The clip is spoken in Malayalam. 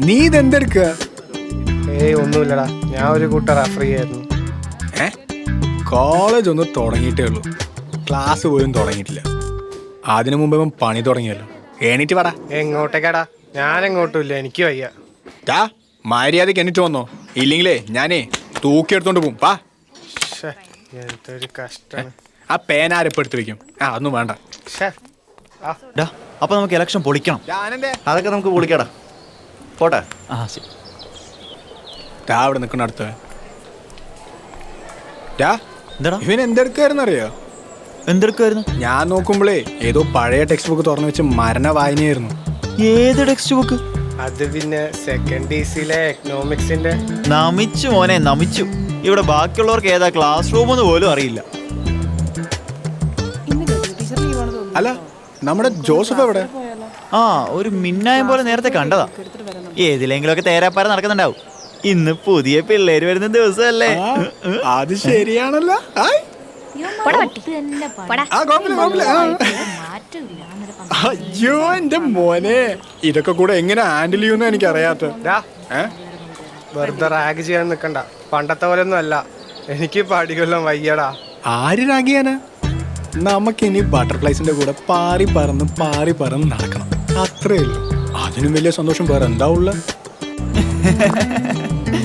നീ ഇതെന്തെടുക്ക? ഒന്നുമില്ലടാ, ഞാൻ ഒരു കൂട്ട റഫറി ആയിരുന്നു. കോളേജ് ഒന്ന് തുടങ്ങിയിട്ടേ ഉള്ളൂ, ക്ലാസ് പോലും തുടങ്ങിയിട്ടില്ല. അതിനു മുമ്പ് പണി തുടങ്ങിയല്ലോ. എണീറ്റ് വാടാ. എങ്ങോട്ടേക്കാടാ? ഞാൻ എങ്ങോട്ടും ഇല്ല, എനിക്ക് വയ്യ. മര്യാദക്ക് എണീറ്റ് വന്നോ, ഇല്ലെങ്കിലേ ഞാനേ തൂക്കി എടുത്തോണ്ട് പോവും. പാ. എന്തൊരു കഷ്ടാണ്. ആ പേനാരെപ്പം എടുത്ത് വെക്കും? അതൊന്നും വേണ്ട. അപ്പൊ നമുക്ക് ഇലക്ഷൻ പൊളിക്കണം. അതൊക്കെ നമുക്ക് പൊളിക്കടാ. പോട്ടെ. ശരി. അവിടെ നിൽക്കണ അടുത്ത ഇവൻ എന്തെടുക്കായിരുന്നറിയോ? എന്തെടുക്കായിരുന്നു? ഞാൻ നോക്കുമ്പോഴേ ഏതോ പഴയ ടെക്സ്റ്റ് ബുക്ക് തുറന്നു വെച്ച് മരണ വായനയായിരുന്നു. ഏത് ടെക്സ്റ്റ് ബുക്ക്? അത് പിന്നെ സെക്കൻഡ് ഡിസിയിലെ എക്കണോമിക്സിന്റെ. നമിച്ചു മോനെ, നമിച്ചു. ഇവിടെ ബാക്കിയുള്ളവർക്ക് ഏതാ ക്ലാസ് റൂം എന്ന് പോലും അറിയില്ല. അല്ല, നമ്മുടെ ജോസഫ് എവിടെ? ഒരു മിന്നായം പോലെ നേരത്തെ കണ്ടതാ. ഏതിലെങ്കിലും ഒക്കെ തേരാപ്പാര നടക്കുന്നുണ്ടാവും. ഇന്ന് പുതിയ പിള്ളേര് വരുന്ന ദിവസമല്ലേ? അത് ശരിയാണല്ലോ. അയ്യോ എന്റെ മോനെ, ഇതൊക്കെ കൂടെ എങ്ങനെ ഹാൻഡിൽ ചെയ്യുന്ന എനിക്ക് അറിയാത്ത. വെറുതെ റാഗ് ചെയ്യാൻ നിക്കണ്ട, പണ്ടത്തെ പോലെ ഒന്നും അല്ല. എനിക്ക് പടികൊല്ലം വയ്യടാ. ആര് റാഗിയാനാ? നമുക്കിനി ബട്ടർഫ്ലൈസിന്റെ കൂടെ പാറി പറന്ന് നടക്കണം, അത്രേ ഉള്ളൂ. അതിനും വലിയ സന്തോഷം വേറെ എന്താ ഉള്ള?